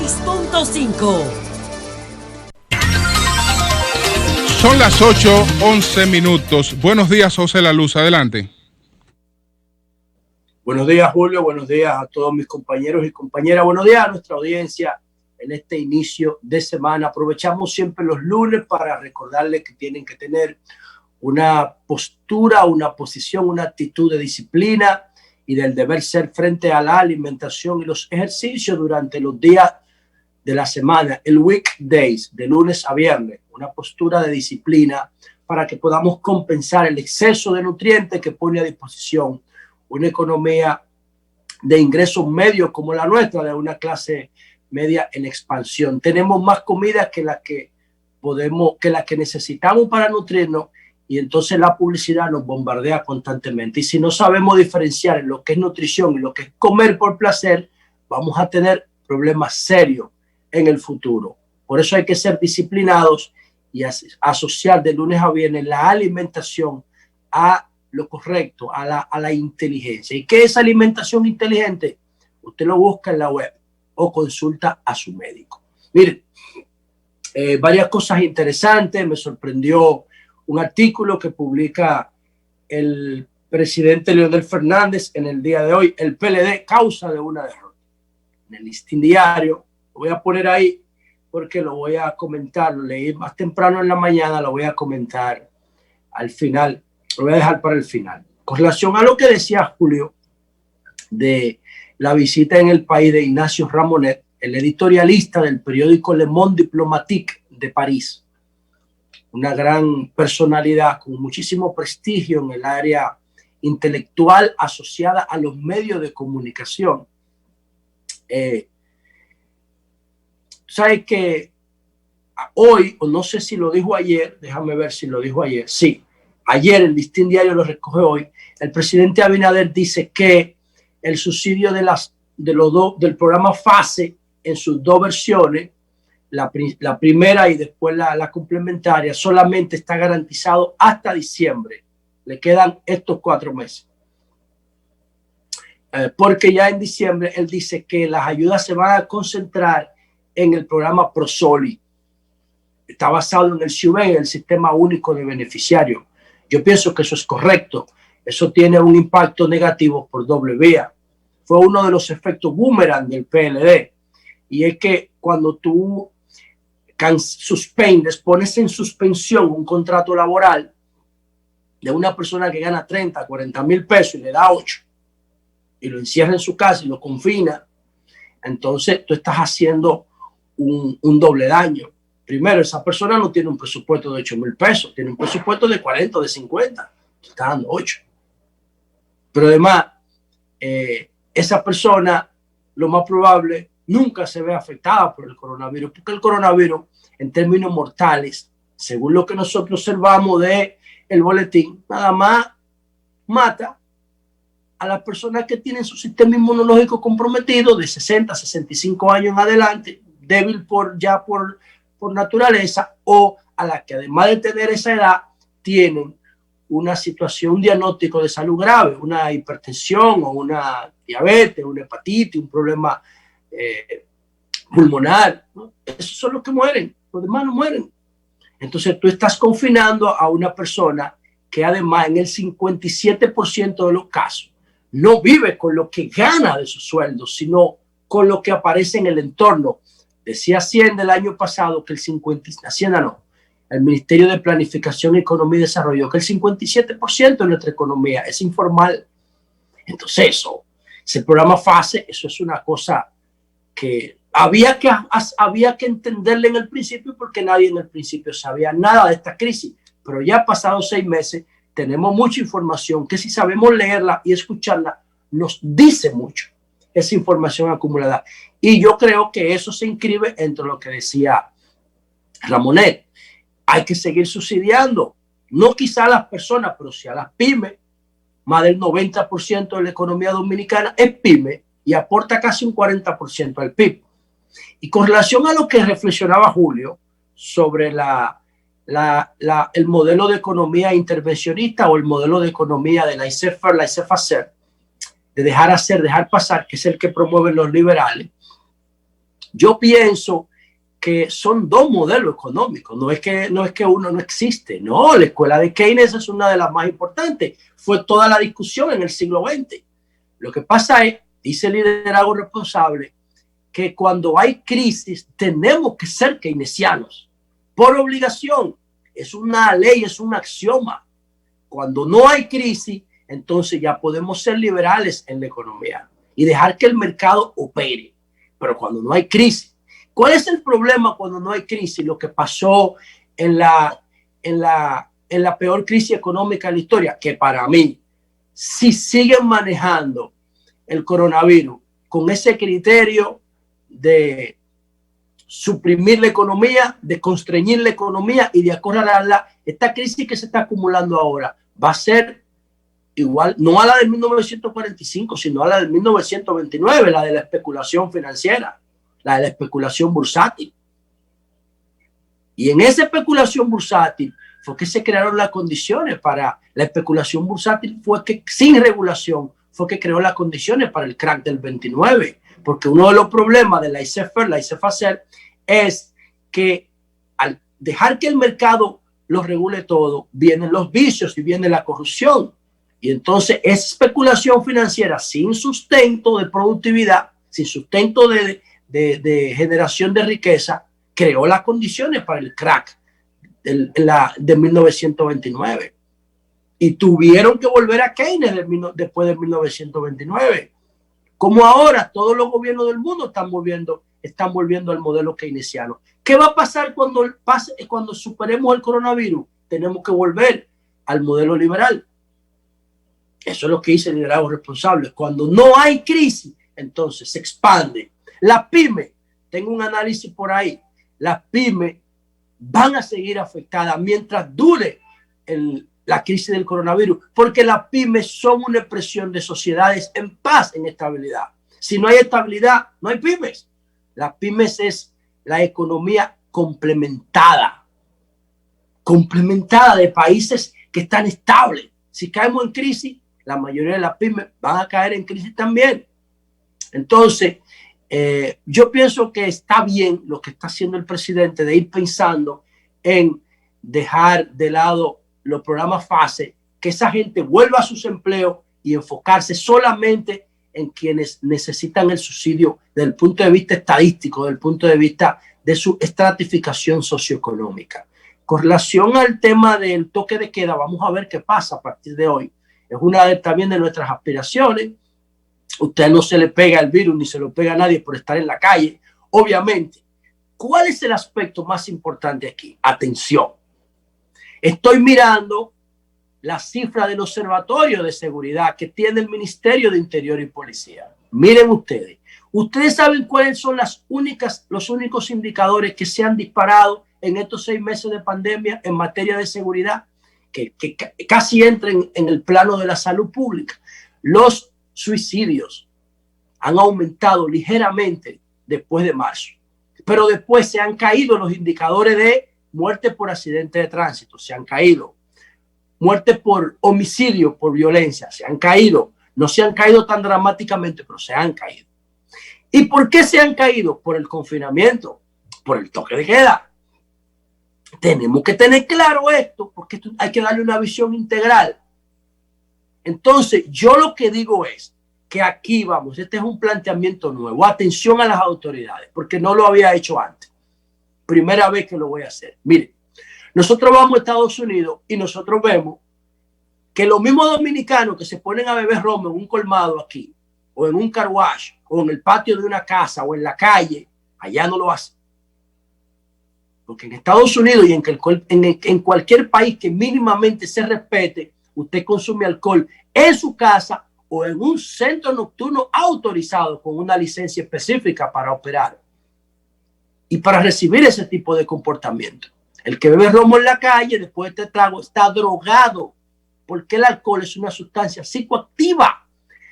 96.5. Son las 8:11. Buenos días, José La Luz. Adelante. Buenos días, Julio. Buenos días a todos mis compañeros y compañeras. Buenos días a nuestra audiencia en este inicio de semana. Aprovechamos siempre los lunes para recordarles que tienen que tener una postura, una posición, una actitud de disciplina y del deber ser frente a la alimentación y los ejercicios durante los días de la semana, el weekdays, de lunes a viernes. Una postura de disciplina para que podamos compensar el exceso de nutrientes que pone a disposición una economía de ingresos medios como la nuestra, de una clase media en expansión. Tenemos más comida que la que necesitamos para nutrirnos, y entonces la publicidad nos bombardea constantemente. Y si no sabemos diferenciar en lo que es nutrición y lo que es comer por placer, vamos a tener problemas serios en el futuro. Por eso hay que ser disciplinados y asociar de lunes a viernes la alimentación a lo correcto, a la inteligencia. ¿Y qué es alimentación inteligente? Usted lo busca en la web o consulta a su médico. Miren, varias cosas interesantes. Me sorprendió un artículo que publica el presidente Leonel Fernández en el día de hoy. El PLD causa de una derrota. En el Listín Diario, lo voy a poner ahí porque lo voy a comentar. Lo leí más temprano en la mañana, lo voy a comentar al final. Lo voy a dejar para el final. Con relación a lo que decía Julio de la visita en el país de Ignacio Ramonet, el editorialista del periódico Le Monde Diplomatique de París, una gran personalidad con muchísimo prestigio en el área intelectual asociada a los medios de comunicación. ¿Sabes que hoy, o no sé si lo dijo ayer, déjame ver si lo dijo ayer, sí, ayer el Listín Diario lo recoge hoy, el presidente Abinader dice que el subsidio del programa FASE en sus dos versiones, la primera y después la complementaria, solamente está garantizado hasta diciembre. Le quedan estos 4 meses. Porque ya en diciembre él dice que las ayudas se van a concentrar en el programa ProSoli. Está basado en el SIUBEN, el Sistema Único de Beneficiarios. Yo pienso que eso es correcto. Eso tiene un impacto negativo por doble vía. Fue uno de los efectos boomerang del PLD. Y es que cuando tú pones en suspensión un contrato laboral de una persona que gana 30, 40 mil pesos y le da 8 y lo encierra en su casa y lo confina, entonces tú estás haciendo un doble daño. Primero, esa persona no tiene un presupuesto de 8 mil pesos, tiene un presupuesto de 40 o de 50, está dando 8. Pero además, esa persona, lo más probable, nunca se ve afectada por el coronavirus, porque el coronavirus, en términos mortales, según lo que nosotros observamos del boletín, nada más mata a las personas que tienen su sistema inmunológico comprometido de 60, 65 años en adelante, débil por naturaleza, o a las que además de tener esa edad tienen una situación, un diagnóstico de salud grave, una hipertensión o una diabetes, una hepatitis, un problema pulmonar, ¿no? Esos son los que mueren, los demás no mueren. Entonces tú estás confinando a una persona que además en el 57% de los casos no vive con lo que gana de su sueldo, sino con lo que aparece en el entorno. Decía Hacienda el año pasado que el Ministerio de Planificación, Economía y Desarrollo, que el 57% de nuestra economía es informal. Entonces ese programa FASE, eso es una cosa que había que entenderle en el principio, porque nadie en el principio sabía nada de esta crisis, pero ya pasados 6 meses tenemos mucha información que, si sabemos leerla y escucharla, nos dice mucho esa información acumulada. Y yo creo que eso se inscribe entre lo que decía Ramonet. Hay que seguir subsidiando, no quizá a las personas, pero sí a las pymes. Más del 90% de la economía dominicana es pyme y aporta casi un 40% al PIB. Y con relación a lo que reflexionaba Julio sobre el modelo de economía intervencionista o el modelo de economía de laissez-faire, laissez-passer, de dejar hacer, dejar pasar, que es el que promueven los liberales, Yo pienso que son dos modelos económicos, no es que uno no existe, no, la escuela de Keynes es una de las más importantes, fue toda la discusión en el siglo XX. Lo que pasa es, dice el liderazgo responsable, que cuando hay crisis tenemos que ser keynesianos, por obligación, es una ley, es un axioma. Cuando no hay crisis, entonces ya podemos ser liberales en la economía y dejar que el mercado opere, pero cuando no hay crisis, ¿cuál es el problema cuando no hay crisis? Lo que pasó en la peor crisis económica de la historia, que para mí, si siguen manejando el coronavirus con ese criterio de suprimir la economía, de constreñir la economía y de acorralarla, esta crisis que se está acumulando ahora va a ser igual, no a la de 1945, sino a la de 1929, la de la especulación financiera, la de la especulación bursátil. Y en esa especulación bursátil fue que se crearon las condiciones para la especulación bursátil, fue que sin regulación fue que creó las condiciones para el crack del 29, porque uno de los problemas de la laissez-faire es que al dejar que el mercado lo regule todo, vienen los vicios y viene la corrupción. Y entonces esa especulación financiera sin sustento de productividad, sin sustento de generación de riqueza, creó las condiciones para el crack de 1929. Y tuvieron que volver a Keynes después de 1929. Como ahora todos los gobiernos del mundo están volviendo al modelo keynesiano. ¿Qué va a pasar cuando superemos el coronavirus? Tenemos que volver al modelo liberal. Eso es lo que dice el liderazgo responsable. Cuando no hay crisis, entonces se expande. Las pymes, tengo un análisis por ahí, las pymes van a seguir afectadas mientras dure la crisis del coronavirus, porque las pymes son una expresión de sociedades en paz, en estabilidad. Si no hay estabilidad, no hay pymes. Las pymes es la economía complementada de países que están estables. Si caemos en crisis, la mayoría de las pymes van a caer en crisis también. Entonces, yo pienso que está bien lo que está haciendo el presidente de ir pensando en dejar de lado los programas FASE, que esa gente vuelva a sus empleos y enfocarse solamente en quienes necesitan el subsidio desde el punto de vista estadístico, desde el punto de vista de su estratificación socioeconómica. Con relación al tema del toque de queda, vamos a ver qué pasa a partir de hoy. Es una también de nuestras aspiraciones. Usted no se le pega el virus ni se lo pega a nadie por estar en la calle. Obviamente, ¿cuál es el aspecto más importante aquí? Atención. Estoy mirando la cifra del observatorio de seguridad que tiene el Ministerio de Interior y Policía. Miren ustedes. ¿Ustedes saben cuáles son los únicos indicadores que se han disparado en estos 6 meses de pandemia en materia de seguridad? Que casi entren en el plano de la salud pública. Los suicidios han aumentado ligeramente después de marzo, pero después se han caído los indicadores de muerte por accidente de tránsito, se han caído, muerte por homicidio, por violencia, se han caído, no se han caído tan dramáticamente, pero se han caído. ¿Y por qué se han caído? Por el confinamiento, por el toque de queda. Tenemos que tener claro esto, porque hay que darle una visión integral. Entonces, yo lo que digo es que aquí vamos, este es un planteamiento nuevo. Atención a las autoridades, porque no lo había hecho antes. Primera vez que lo voy a hacer. Miren, nosotros vamos a Estados Unidos y nosotros vemos que los mismos dominicanos que se ponen a beber ron en un colmado aquí, o en un car wash, o en el patio de una casa, o en la calle, allá no lo hacen. Porque en Estados Unidos y en cualquier país que mínimamente se respete, usted consume alcohol en su casa o en un centro nocturno autorizado con una licencia específica para operar y para recibir ese tipo de comportamiento. El que bebe romo en la calle después de este trago está drogado, porque el alcohol es una sustancia psicoactiva.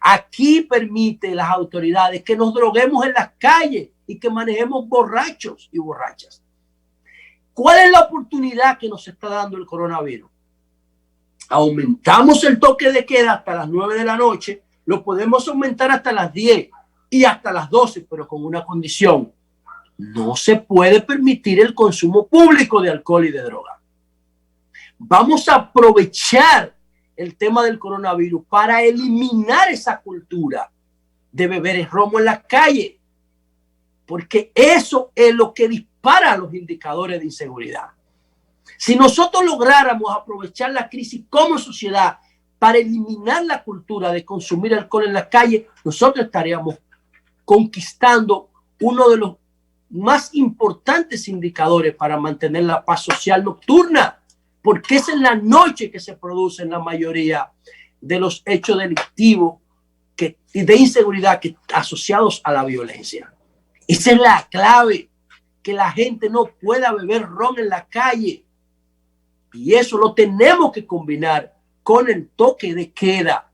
Aquí permite las autoridades que nos droguemos en las calles y que manejemos borrachos y borrachas. ¿Cuál es la oportunidad que nos está dando el coronavirus? Aumentamos el toque de queda hasta las 9 de la noche, lo podemos aumentar hasta las 10 y hasta las 12, pero con una condición. no se puede permitir el consumo público de alcohol y de droga. Vamos a aprovechar el tema del coronavirus para eliminar esa cultura de beber el romo en la calle, porque eso es lo que dispara los indicadores de inseguridad. Si nosotros lográramos aprovechar la crisis como sociedad para eliminar la cultura de consumir alcohol en la calle, nosotros estaríamos conquistando uno de los más importantes indicadores para mantener la paz social nocturna, porque es en la noche que se producen la mayoría de los hechos delictivos y de inseguridad asociados a la violencia. Esa es la clave, que la gente no pueda beber ron en la calle. Y eso lo tenemos que combinar con el toque de queda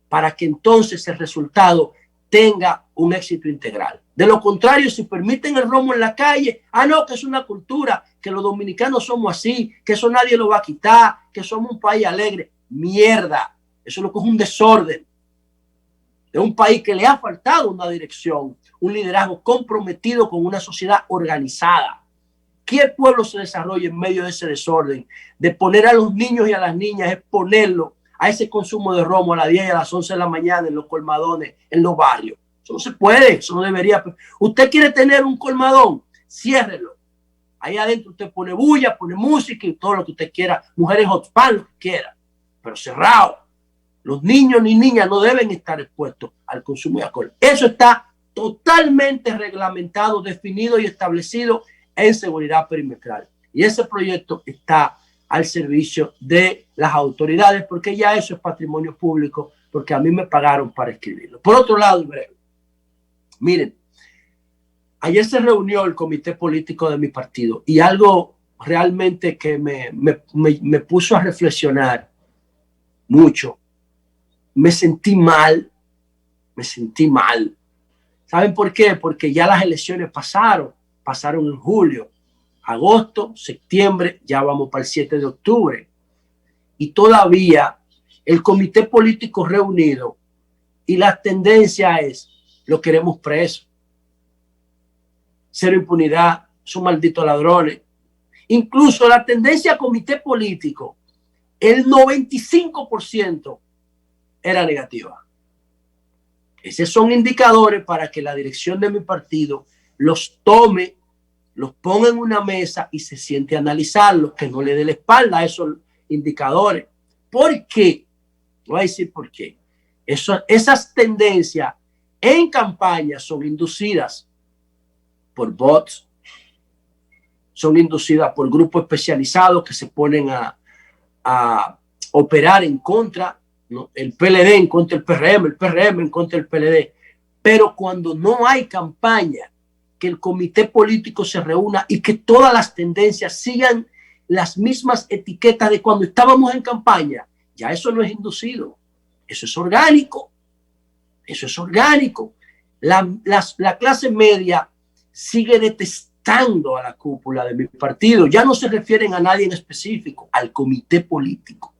para que entonces el resultado tenga un éxito integral. De lo contrario, si permiten el romo en la calle, no, que es una cultura, que los dominicanos somos así, que eso nadie lo va a quitar, que somos un país alegre. Mierda, eso es lo que es un desorden. De un país que le ha faltado una dirección, un liderazgo comprometido con una sociedad organizada. ¿Qué pueblo se desarrolla en medio de ese desorden? De poner a los niños y a las niñas, exponerlo a ese consumo de romo a las 10 y a las 11 de la mañana en los colmadones, en los barrios. Eso no se puede, eso no debería. Usted quiere tener un colmadón, ciérrelo. Ahí adentro usted pone bulla, pone música y todo lo que usted quiera. Mujeres hot pan, lo que quiera, pero cerrado. Los niños ni niñas no deben estar expuestos al consumo de alcohol. Eso está totalmente reglamentado, definido y establecido en seguridad perimetral. Y ese proyecto está al servicio de las autoridades, porque ya eso es patrimonio público, porque a mí me pagaron para escribirlo. Por otro lado, y breve, miren, ayer se reunió el comité político de mi partido y algo realmente que me puso a reflexionar mucho. Me sentí mal. ¿Saben por qué? Porque ya las elecciones pasaron en julio, agosto, septiembre, ya vamos para el 7 de octubre. Y todavía el comité político reunido y la tendencia es, lo queremos preso. Cero impunidad, son malditos ladrones. Incluso la tendencia comité político, el 95% era negativa. Esos son indicadores para que la dirección de mi partido los tome, los ponga en una mesa y se siente a analizarlos, que no le dé la espalda a esos indicadores. ¿Por qué? Voy a decir por qué. Esas tendencias en campaña son inducidas por bots, son inducidas por grupos especializados que se ponen a operar en contra, ¿no? El PLD en contra del PRM, el PRM en contra del PLD. Pero cuando no hay campaña, que el comité político se reúna y que todas las tendencias sigan las mismas etiquetas de cuando estábamos en campaña, ya eso no es inducido, eso es orgánico. Eso es orgánico. La clase media sigue detestando a la cúpula de mi partido. Ya no se refieren a nadie en específico, al comité político.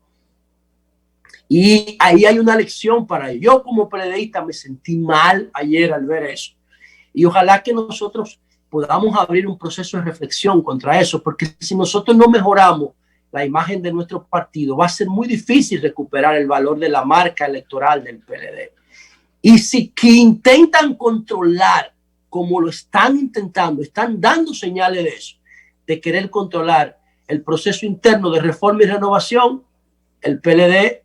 Y ahí hay una lección para ello. Yo como PLDista me sentí mal ayer al ver eso. Y ojalá que nosotros podamos abrir un proceso de reflexión contra eso, porque si nosotros no mejoramos la imagen de nuestro partido, va a ser muy difícil recuperar el valor de la marca electoral del PLD. Y si que intentan controlar, como lo están intentando, están dando señales de eso, de querer controlar el proceso interno de reforma y renovación, el PLD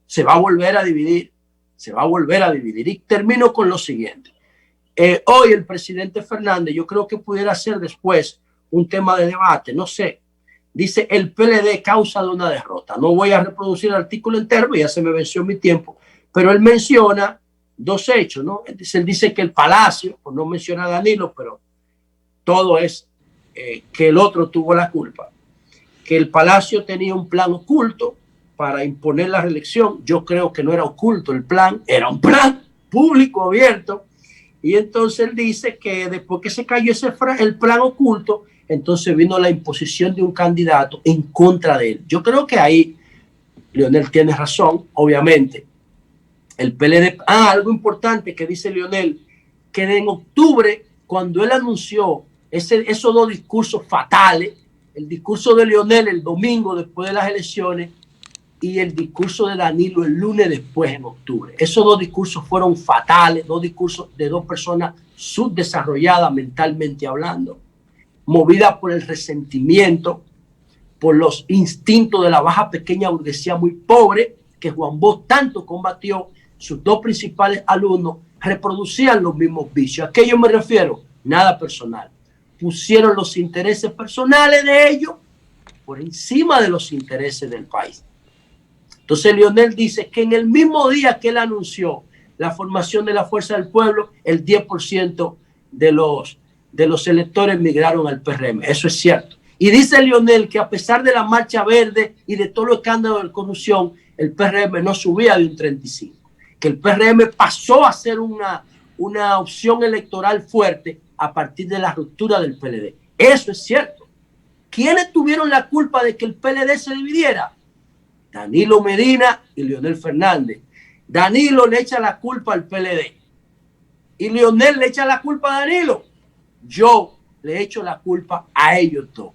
se va a volver a dividir, Y termino con lo siguiente. Hoy el presidente Fernández, yo creo que pudiera ser después un tema de debate, no sé. Dice el PLD causa de una derrota. No voy a reproducir el artículo entero, ya se me venció mi tiempo, pero él menciona dos hechos, ¿no? Él dice que el Palacio, pues no menciona a Danilo, pero todo es que el otro tuvo la culpa. Que el Palacio tenía un plan oculto para imponer la reelección. Yo creo que no era oculto el plan, era un plan público, abierto. Y entonces él dice que después que se cayó el plan oculto, entonces vino la imposición de un candidato en contra de él. Yo creo que ahí Leonel tiene razón, obviamente. El PLD, algo importante que dice Leonel, que en octubre, cuando él anunció esos dos discursos fatales, el discurso de Leonel el domingo después de las elecciones y el discurso de Danilo el lunes después en octubre. Esos dos discursos fueron fatales, dos discursos de dos personas subdesarrolladas mentalmente hablando, movidas por el resentimiento, por los instintos de la baja pequeña burguesía muy pobre que Juan Bosch tanto combatió. Sus dos principales alumnos reproducían los mismos vicios. ¿A qué yo me refiero? Nada personal. Pusieron los intereses personales de ellos por encima de los intereses del país. Entonces Leonel dice que en el mismo día que él anunció la formación de la Fuerza del Pueblo, el 10% de los electores migraron al PRM. Eso es cierto. Y dice Leonel que a pesar de la Marcha Verde y de todo los escándalos de corrupción, el PRM no subía de un 35%. Que el PRM pasó a ser una opción electoral fuerte a partir de la ruptura del PLD. Eso es cierto. ¿Quiénes tuvieron la culpa de que el PLD se dividiera? Danilo Medina y Leonel Fernández. Danilo le echa la culpa al PLD y Leonel le echa la culpa a Danilo. Yo le echo la culpa a ellos dos.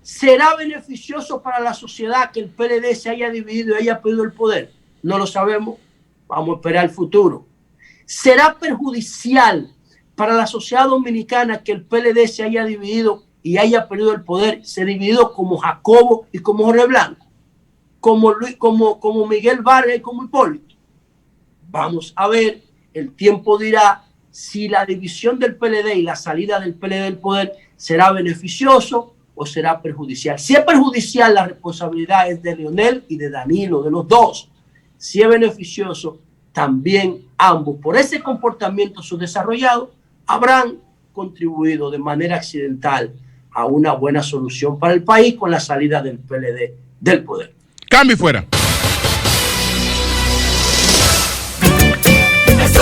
¿Será beneficioso para la sociedad que el PLD se haya dividido y haya perdido el poder? No lo sabemos. Vamos a esperar el futuro. ¿Será perjudicial para la sociedad dominicana que el PLD se haya dividido y haya perdido el poder? Se dividió como Jacobo y como Jorge Blanco, como Miguel Vargas y como Hipólito. Vamos a ver, el tiempo dirá si la división del PLD y la salida del PLD del poder será beneficioso o será perjudicial. Si es perjudicial, la responsabilidad es de Leonel y de Danilo, de los dos. Si es beneficioso, también ambos, por ese comportamiento subdesarrollado, habrán contribuido de manera accidental a una buena solución para el país con la salida del PLD del poder. Cambio y fuera.